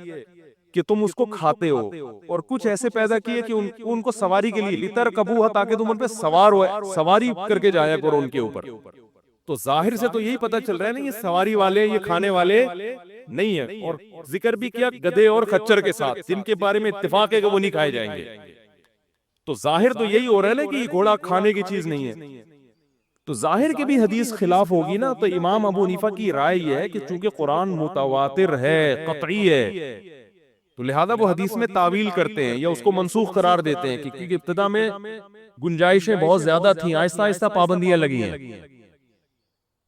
کہ تم اس کو کھاتے ہو، اور کچھ ایسے پیدا کیے کہ ان کو سواری کے لیے لترکبوہا، تاکہ تم ان پہ سوار ہو، سواری کر کے جایا کرو ان کے اوپر۔ تو ظاہر سے تو یہی پتہ چل رہا ہے نا یہ سواری والے، یہ کھانے والے نہیں ہیں، اور ذکر بھی کیا گدھے اور خچر کے ساتھ جن کے بارے میں اتفاق ہے کہ وہ نہیں کھائے جائیں گے۔ تو ظاہر تو یہی ہو رہا ہے نا کہ یہ گھوڑا کھانے کی چیز نہیں ہے۔ تو ظاہر کے بھی حدیث خلاف ہوگی نا، تو امام ابو حنیفہ کی رائے یہ ہے کہ چونکہ قرآن متواتر ہے، قطعی ہے، تو لہذا وہ حدیث میں تعویل کرتے ہیں یا اس کو منسوخ قرار دیتے ہیں، کیونکہ ابتدا میں گنجائشیں بہت زیادہ تھیں، آہستہ آہستہ پابندیاں لگی ہیں۔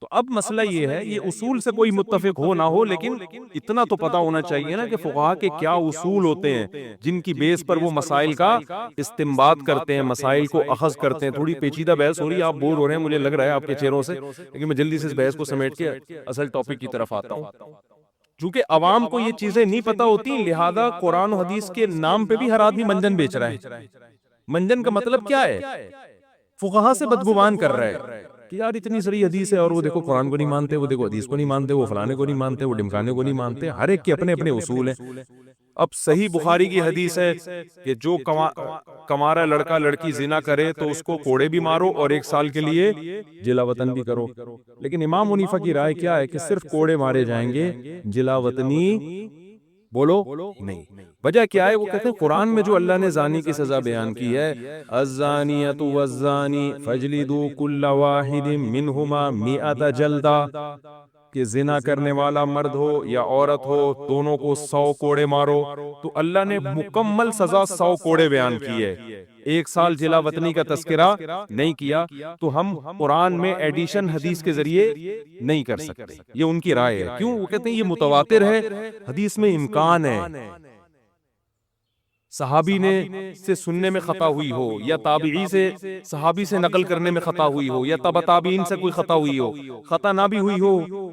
تو اب مسئلہ یہ ہے، یہ اصول سے کوئی متفق ہو نہ ہو، لیکن اتنا تو پتہ ہونا چاہیے نا کہ فقہا کے کیا اصول ہوتے ہیں جن کی بیس پر وہ مسائل کا استنباط کرتے ہیں، مسائل کو اخذ کرتے ہیں۔ تھوڑی پیچیدہ بحث ہو رہی ہے، آپ بور ہو رہے ہیں مجھے لگ رہا ہے آپ کے چہروں سے، لیکن میں جلدی سے اس بحث کو سمیٹ کے اصل ٹاپک کی طرف آتا ہوں۔ چونکہ عوام کو یہ چیزیں نہیں پتہ ہوتی، لہذا قرآن و حدیث کے نام پہ بھی ہر آدمی منجن بیچ رہا ہے۔ منجن کا مطلب کیا ہے؟ فقہا سے بدگمان کر رہا ہے کہ یار اتنی ساری حدیث ہے اور وہ دیکھو قرآن کو نہیں مانتے، وہ دیکھو حدیث کو نہیں مانتے، وہ فلانے کو نہیں مانتے، وہ ڈمکانے کو نہیں مانتے۔ ہر ایک کے اپنے اپنے اصول ہیں۔ اب صحیح بخاری کی حدیث ہے کہ جو کمارا لڑکا لڑکی زنا کرے تو اس کو کوڑے بھی مارو اور 1 سال کے لیے جلا وطن بھی کرو، لیکن امام حنیفہ کی رائے کیا ہے کہ صرف کوڑے مارے جائیں گے، جلا وطنی بولو نہیں۔ وجہ کیا ہے؟ وہ کہتے ہیں قرآن میں جو اللہ نے زانی کی سزا بیان کی ہے، الزانیۃ والزانی فاجلدوا کل واحد منہما 100 جلدہ، کہ زنا کرنے والا مرد ہو یا عورت ہو دونوں کو 100 کوڑے مارو، تو اللہ نے مکمل سزا 100 کوڑے بیان کی ہے، 1 سال جلا وطنی کا تذکرہ نہیں کیا۔ تو ہم قرآن میں ایڈیشن حدیث کے ذریعے نہیں کر سکتے، یہ ان کی رائے ہے۔ کیوں؟ وہ کہتے ہیں یہ متواتر ہے، حدیث میں امکان ہے، صحابی نے سے سننے میں خطا ہوئی ہو، یا تابعی سے صحابی سے نقل کرنے میں خطا ہوئی ہو، یا تبع تابعین سے کوئی خطا ہوئی ہو، خطا نہ بھی ہوئی ہو،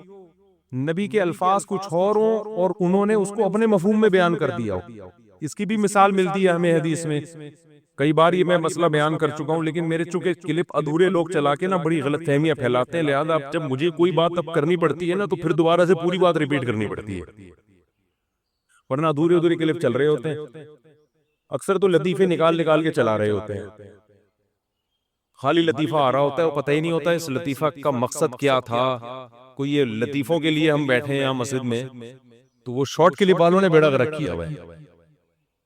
نبی کے الفاظ کچھ اور ہوں اور انہوں نے اس کو اپنے مفہوم میں بیان کر دیا ہو۔ اس کی بھی مثال ملتی ہے ہمیں حدیث میں۔ کئی بار یہ میں مسئلہ بیان کر چکا ہوں، لیکن میرے چونکہ کلپ ادھورے لوگ چلا کے نا بڑی غلط فہمیاں پھیلاتے ہیں، لہذا اب جب مجھے کوئی بات اب کرنی پڑتی ہے نا تو پھر دوبارہ سے پوری بات ریپیٹ کرنی پڑتی ہے، ورنہ ادھورے ادھورے کلپ چل رہے ہوتے ہیں۔ اکثر تو لطیفے نکال کے چلا رہے ہوتے ہیں، خالی لطیفہ آ رہا ہوتا ہے، وہ پتہ ہی نہیں ہوتا اس لطیفہ کا مقصد کیا تھا۔ کوئی یہ لطیفوں کے لیے ہم بیٹھے ہیں یہاں مسجد میں، تو وہ شارٹ کلپ والوں نے بیڑا غرق کیا ہوا ہے۔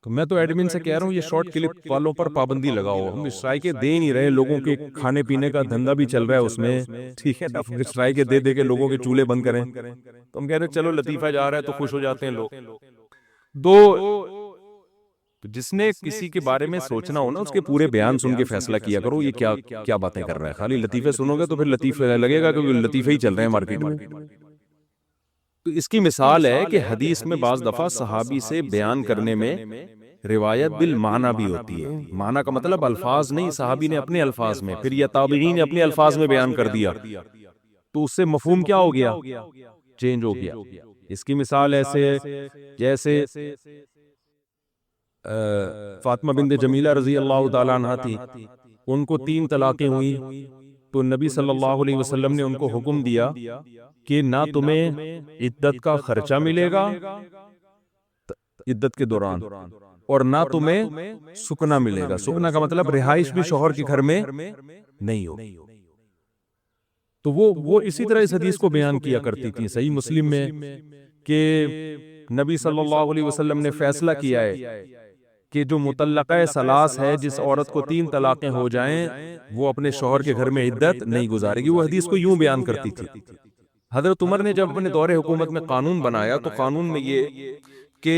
تو میں تو ایڈمن سے کہہ رہا ہوں یہ شارٹ کلپ والوں پر پابندی لگاؤ، ہم اسٹرائکیں دے ہی نہیں رہے، لوگوں کے کھانے پینے کا دھندا بھی چل رہا ہے اس میں، ٹھیک ہے نا، اسٹرائکیں دے کے لوگوں کے چولہے بند کریں۔ تو ہم کہہ رہے ہیں چلو لطیفہ جا رہا ہے تو خوش ہو جاتے ہیں لوگ۔ تو جس نے کسی کے بارے میں سوچنا ہو نا، اس کے پورے بیان سن کے فیصلہ کیا کرو یہ کیا باتیں کر رہا ہے۔ خالی لطیفے سنو گے تو پھر لطیفے لگے گا کہ لطیفے ہی چل رہے ہیں مارکیٹ میں۔ تو اس کی مثال ہے کہ حدیث میں بعض دفعہ صحابی سے بیان کرنے میں روایت بالمعنی بھی ہوتی ہے۔ معنی کا مطلب الفاظ نہیں، صحابی نے اپنے الفاظ میں، پھر یا تابعین نے اپنے الفاظ میں بیان کر دیا، تو اس سے مفہوم کیا ہو گیا؟ چینج ہو گیا۔ اس کی مثال ایسے ہے جیسے فاطمہ بنت جمیلہ رضی اللہ تعالیٰ عنہ تھی، ان کو 3 طلاقیں ہوئی، تو نبی صلی اللہ علیہ وسلم نے ان کو حکم دیا کہ نہ تمہیں عدت کا خرچہ ملے گا عدت کے دوران، اور نہ تمہیں سکنا ملے گا۔ سکنا کا مطلب رہائش بھی شوہر کے گھر میں نہیں ہو۔ تو وہ اسی طرح اس حدیث کو بیان کیا کرتی تھی صحیح مسلم میں کہ نبی صلی اللہ علیہ وسلم نے فیصلہ کیا ہے کہ جو مطلقہ ثلاث ہے، جس عورت کو 3 طلاقیں ہو جائیں، وہ اپنے شوہر کے گھر میں عدت نہیں گزارے گی۔ وہ حدیث کو یوں بیان کرتی تھی۔ حضرت عمر نے جب اپنے دور حکومت میں قانون بنایا تو قانون میں یہ کہ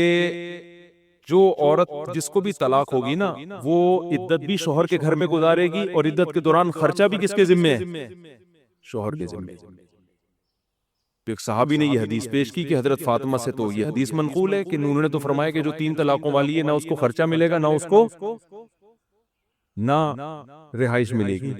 جو عورت جس کو بھی طلاق ہوگی نا، وہ عدت بھی شوہر کے گھر میں گزارے گی، اور عدت کے دوران خرچہ بھی کس کے ذمہ ہے؟ شوہر کے ذمہ۔ تو ایک صحابی نے یہ حدیث پیش کی کہ حضرت فاطمہ سے تو یہ حدیث منقول ہے کہ انہوں نے تو فرمایا کہ جو 3 طلاقوں والی ہے، نہ اس کو خرچہ ملے گا، نہ اس کو نہ رہائش ملے گی،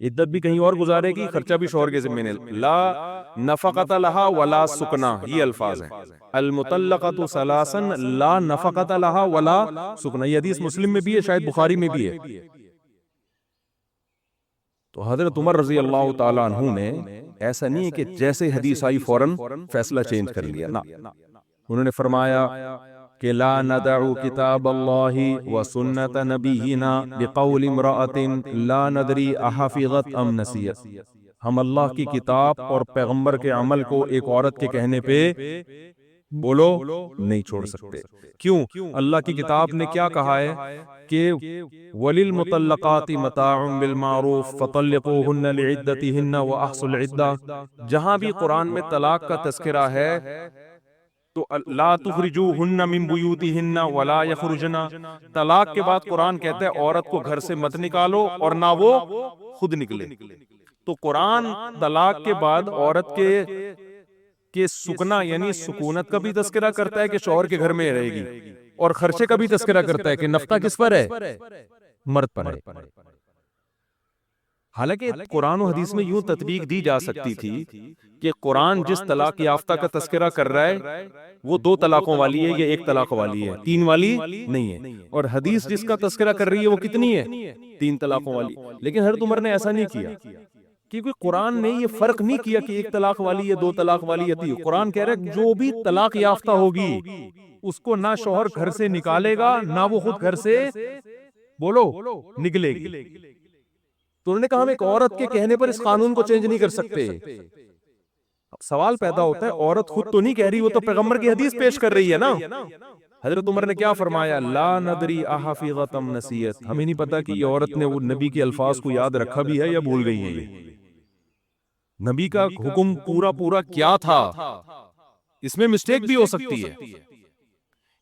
عدت بھی کہیں اور گزارے گی، خرچہ بھی شوہر کے ذمہ ہے۔ لا نفقۃ لہا ولا سکنا، یہ الفاظ ہیں، المطلقۃ ثلاثا لا نفقۃ لہا ولا سکنا۔ یہ حدیث مسلم میں بھی ہے، شاید بخاری میں بھی ہے۔ تو حضرت عمر رضی اللہ تعالیٰ عنہ نے ایسا نہیں ہے کہ جیسے حدیث آئی فوراً فیصلہ چینج کر لیا، نہ، انہوں نے فرمایا کہ لا ندع کتاب اللہ و سنت نبینا بقول امرأۃ لا ندری احفظت ام نسیت۔ ہم اللہ کی کتاب اور پیغمبر کے عمل کو ایک عورت کے کہنے پہ بولو نہیں چھوڑ سکتے۔ کیوں؟ اللہ کی کتاب نے کیا کہا ہے کہ وَلِلْمُطَلَّقَاتِ مَتَاعٌ بِالْمَعْرُوفِ فَطَلِّقُوهُنَّ لِعِدَّتِهِنَّ وَأَحْصُوا الْعِدَّةَ۔ جہاں بھی قرآن میں طلاق کا تذکرہ ہے تو لا تخرجوهن من بيوتهن ولا يخرجن، طلاق کے بعد قرآن کہتا ہے عورت کو گھر سے مت نکالو اور نہ وہ خود نکلے۔ تو قرآن طلاق کے بعد عورت کے سکنا یعنی سکونت کا بھی تذکرہ کرتا ہے کہ شوہر کے گھر میں رہے گی، اور خرچے کا بھی تذکرہ کرتا ہے کہ نفقہ کس پر ہے؟ مرد پر ہے۔ حالانکہ قرآن و حدیث میں یوں تطبیق دی جا سکتی تھی کہ قرآن جس طلاق یافتہ کا تذکرہ کر رہا ہے وہ 2 طلاقوں والی ہے یا 1 طلاق والی ہے، 3 والی نہیں ہے، اور حدیث جس کا تذکرہ کر رہی ہے وہ کتنی ہے؟ 3 طلاقوں والی۔ لیکن حضرت عمر نے ایسا نہیں کیا، کیونکہ قرآن نے یہ فرق نہیں کیا کہ 1 طلاق والی ہے، 2 طلاق والی ہے، 3۔ قرآن کہہ رہا ہے جو بھی طلاق یافتہ ہوگی اس کو نہ شوہر گھر سے نکالے گا نہ وہ خود گھر سے بولو نکلے گی۔ تو انہوں نے کہا ہم ایک عورت کے کہنے پر اس قانون کو چینج نہیں کر سکتے۔ اب سوال پیدا ہوتا ہے عورت خود تو نہیں کہہ رہی، وہ تو پیغمبر کی حدیث پیش کر رہی ہے نا۔ حضرت عمر نے کیا فرمایا؟ لا ندری احفظت ام نسیت، ہمیں نہیں پتا کہ یہ عورت نے وہ نبی کے الفاظ کو یاد رکھا بھی ہے یا بھول گئی ہے۔ نبی کا حکم پورا پورا کیا تھا، اس میں مسٹیک بھی ہو سکتی ہے۔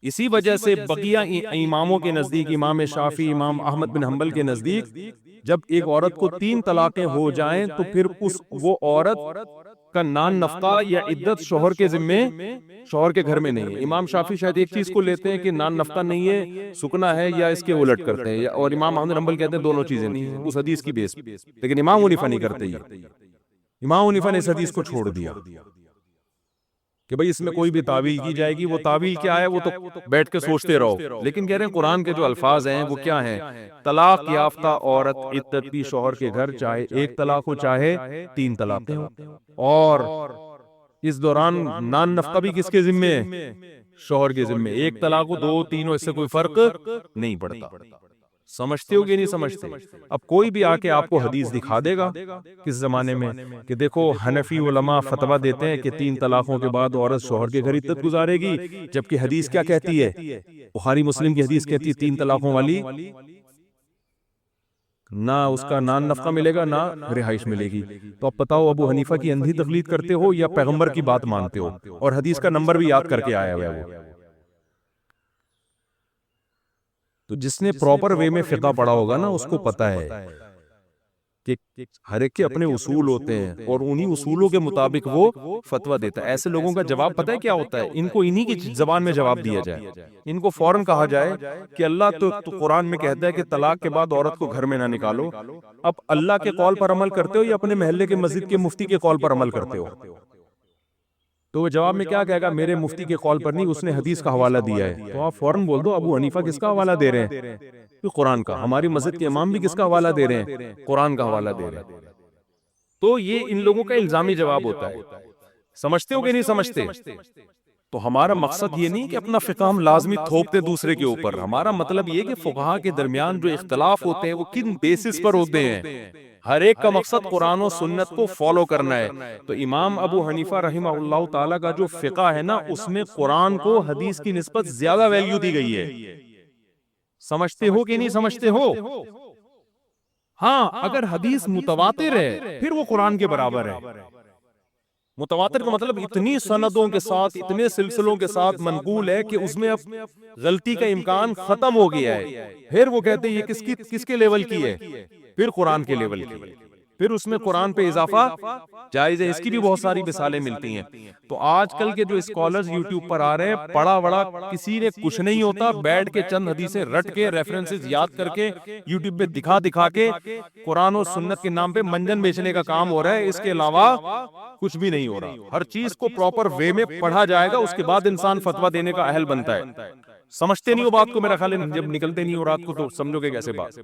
اسی وجہ سے بقیہ اماموں کے نزدیک، امام شافعی، امام احمد بن حنبل کے نزدیک، جب ایک عورت کو 3 طلاقیں ہو جائیں تو پھر وہ عورت کا نان نفقہ یا عدت شوہر کے ذمے، شوہر کے گھر میں نہیں ہے۔ امام شافعی شاید ایک چیز کو لیتے ہیں کہ نان نفقہ نہیں ہے، سکنا ہے، یا اس کے الٹ کرتے ہیں، اور امام احمد بن حنبل کہتے ہیں دونوں چیزیں نہیں ہیں اس حدیث کی بیس پہ، لیکن امام حنیفہ نہیں کرتے یہ۔ امام حنیفہ نے اس حدیث کو چھوڑ دیا کہ بھئی اس میں کوئی بھی تعویل کی جائے گی، وہ تعویل کیا ہے وہ تو بیٹھ کے سوچتے رہو، لیکن کہہ رہے ہیں قرآن کے جو الفاظ ہیں وہ کیا ہیں؟ طلاق یافتہ عورت عدت بھی شوہر کے گھر، چاہے 1 طلاق ہو چاہے 3 طلاقیں ہو، اور اس دوران نان نفقہ بھی کس کے ذمے ہے؟ شوہر کے ذمے۔ 1 طلاق ہو 2 3 ہو، اس سے کوئی فرق نہیں پڑتا۔ سمجھتے ہو کہ نہیں سمجھتے؟ اب کوئی بھی آ کے آپ کو حدیث دکھا دے گا کس زمانے میں کہ دیکھو حنفی علماء فتویٰ دیتے ہیں کہ 3 طلاقوں کے بعد عورت شوہر کے گھر عدت گزارے گی، جبکہ حدیث کیا کہتی ہے؟ بخاری مسلم کی حدیث کہتی ہے 3 طلاقوں والی نہ اس کا نان نفقہ ملے گا، نہ رہائش ملے گی۔ تو اب بتاؤ ابو حنیفہ کی اندھی تقلید کرتے ہو یا پیغمبر کی بات مانتے ہو؟ اور حدیث کا نمبر بھی یاد کر کے آیا ہوا ہے وہ۔ تو جس نے پراپر وے میں فقہ پڑھا ہوگا نا، اس کو پتا ہے کہ ہر ایک کے اپنے اصول ہوتے ہیں، اور انہی اصولوں کے مطابق وہ فتویٰ دیتا ہے۔ ایسے لوگوں کا جواب پتہ ہے کیا ہوتا ہے؟ ان کو انہی کی زبان میں جواب دیا جائے، ان کو فوراً کہا جائے کہ اللہ تو قرآن میں کہتا ہے کہ طلاق کے بعد عورت کو گھر میں نہ نکالو۔ اب اللہ کے قول پر عمل کرتے ہو یا اپنے محلے کے مسجد کے مفتی کے قول پر عمل کرتے ہو؟ تو وہ جواب میں کیا کہے گا؟ میرے مفتی کے قول پر نہیں، اس نے حدیث کا حوالہ دیا ہے۔ تو آپ فوراً بول دو ابو حنیفہ کس کا حوالہ دے رہے ہیں؟ قرآن کا۔ ہماری مسجد کے امام بھی کس کا حوالہ دے رہے ہیں؟ قرآن کا حوالہ دے رہے ہیں۔ تو یہ ان لوگوں کا الزامی جواب ہوتا ہے۔ سمجھتے ہو کہ نہیں سمجھتے؟ تو ہمارا مقصد یہ نہیں کہ اپنا فقہ ہم لازمی تھوپتے دوسرے کے اوپر، ہمارا مطلب یہ کہ فقہا کے درمیان جو اختلاف ہوتے ہیں وہ کن بیسس پر ہوتے ہیں۔ ہر ایک کا مقصد قرآن و سنت کو فالو کرنا ہے۔ تو امام ابو حنیفہ رحمہ اللہ تعالیٰ کا جو فقہ ہے نا، اس میں قرآن کو حدیث کی نسبت زیادہ ویلیو دی گئی ہے۔ سمجھتے ہو کہ نہیں سمجھتے ہو؟ ہاں، اگر حدیث متواتر ہے پھر وہ قرآن کے برابر ہے۔ متواتر کا مطلب اتنی سندوں کے ساتھ، اتنے سلسلوں کے ساتھ منقول ہے کہ اس میں اب غلطی کا امکان ختم ہو گیا ہے۔ پھر وہ کہتے ہیں یہ کس کے لیول کی ہے؟ پھر قرآن کے لیول کی، پھر اس میں قرآن پہ اضافہ جائز ہے۔ اس کی بھی بہت ساری مثالیں ملتی ہیں۔ تو آج کل کے جو اسکالرز یوٹیوب پر آ رہے ہیں، پڑھا وڑا کسی نے کچھ نہیں ہوتا، بیٹھ کے چند حدیثیں رٹ کے ریفرنسز یاد کر کے یوٹیوب پہ دکھا کے قرآن و سنت کے نام پہ منجن بیچنے کا کام ہو رہا ہے۔ اس کے علاوہ کچھ بھی نہیں ہو رہا۔ ہر چیز کو پراپر وے میں پڑھا جائے گا، اس کے بعد انسان فتویٰ دینے کا اہل بنتا ہے۔ سمجھتے نہیں ہو بات کو؟ میرا خیال ہے جب نکلتے نہیں ہو رات کو تو سمجھو گے کیسے بات۔